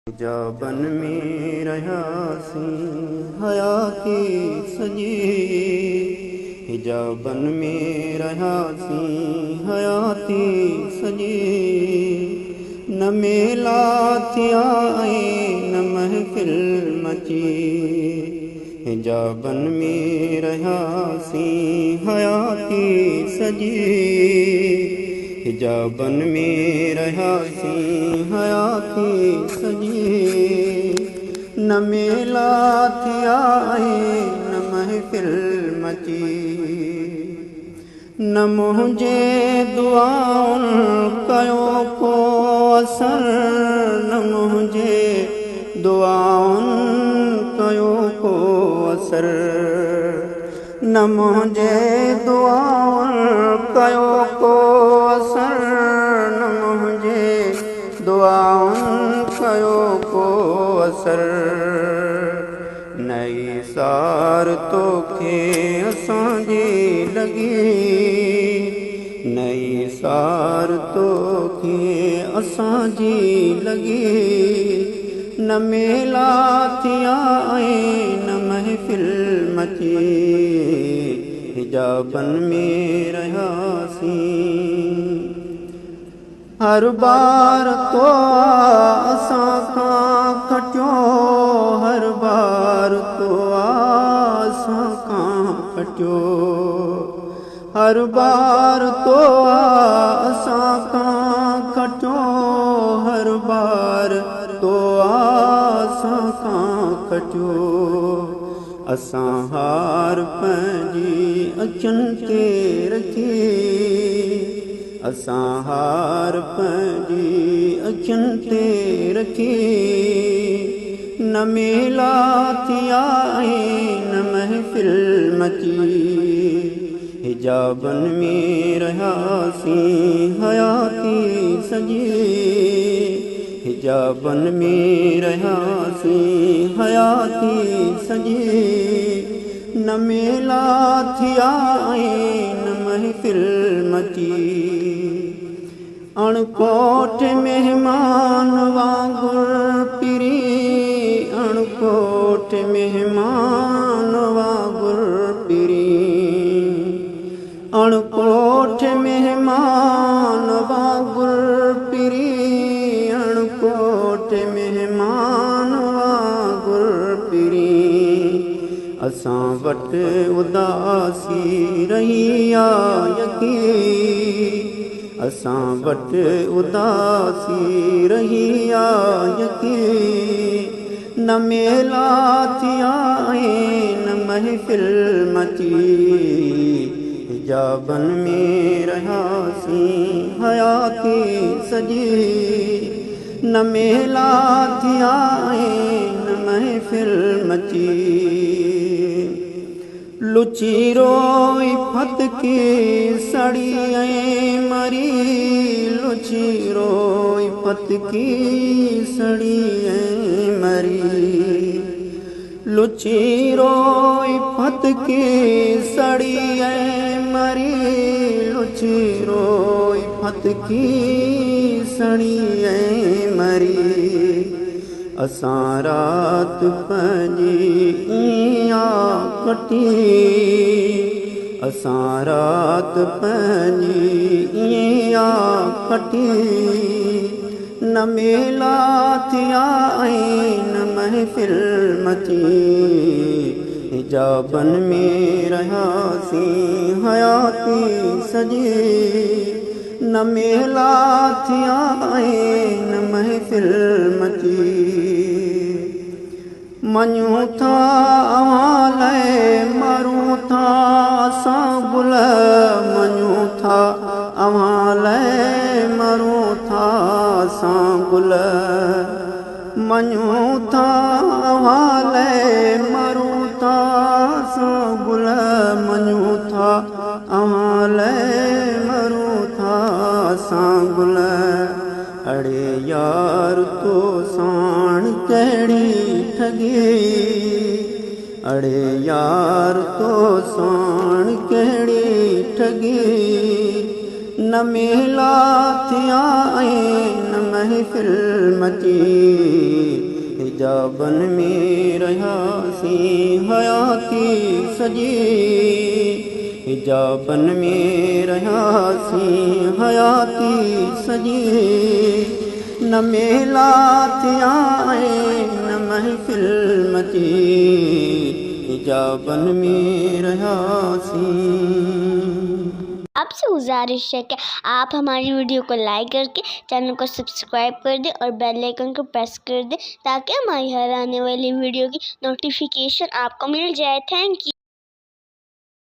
हिजाबन में रहियासीं हयाती सॼी, हिजाबन में रहियासीं हयाती सॼी। न मेला थिया न महफ़िल मची, हिजाबन में रहियासीं हयाती सॼी, हिजाबन में रहियासीं हयाती सॼी। न मेला थिया न महफ़िल मची, न मुंहिंजे दुआउनि कयो को असर, न मुंहिंजे दुआउनि कयो को असर, न मुंहिंजे दुआउनि कयो को असर, न मुंहिंजे दुआउनि कयो को असर। नई सार तोखे असांजी लॻी, नई सार तोखे असांजी लॻी। न मेला थिया न महफ़िल मची, हिजाबन में रहियासीं। हर बार तो असां खां खटियो, हर बार तो असां खां खटियो, हर बार तो असां खां खटियो, हर बार तो असां खां खटियो। असां हार पंहिंजी अखियुनि ते रखी, असां हार पंहिंजी अखियुनि ते रखी। न मेला थिया न महफ़िल मची, हिजाबन में रहियासीं हयाती सॼी, हिजाबन में रहियासीं हयाती सॼी। न मेला थिया न महफ़िल मची। अणकोट मेहमान वांगुरु पिरी, अणकोट मेहमान वांगुरु पिरी, अणकोट मेहमान वांगुरु पिरी, अणकोट मेहमान वांगुरु पिरी। असां वटि उदासी रही यकी, असां वटि उदासी रही यकी। न मेला थिया न महफ़िल मची, हिजाबन में रहियासीं हयाती सॼी। न मेला थिया न महफ़िल मची। लुची रोई फतकी सड़ी मरी, लुची रोई फतकी सड़ी मरी, लुची रोई फतकी सड़ी मरी, लुची रोई फतकी सड़ी मरी। असां रात पंहिंजी इयां कटी, असां रात पंहिंजी इयां कटी। न मेला थिया न महफ़िल मची, हिजाबन में रहियासीं हयाती सॼी। न मेला थिया न महफ़िल मची। मञूं था अव्हां लाइ मरूं था असां गुल, मञूं था अव्हां लाइ मरूं था असां गुल, मञूं था अव्हां लाइ मरूं था असां गुल, मञूं था अव्हां लाइ मरूं था असां गुल। अड़े यार तो साण कहिड़ी ठगी, अड़े यार तो साण कहिड़ी ठगी। न मेला थिया न महफ़िल मची। हिजाबन में रहियासी हयाती सजी, हिजाबन में रहियासी हयाती सजी। न मेला थिया न महफिल मची, हिजाबन में रहियासी। आपसे गुजारिश है कि आप हमारी वीडियो को लाइक करके चैनल को सब्सक्राइब कर दें और बेल आइकन को प्रेस कर दें ताकि हमारी हर आने वाली वीडियो की नोटिफिकेशन आपको मिल जाए। Thank U.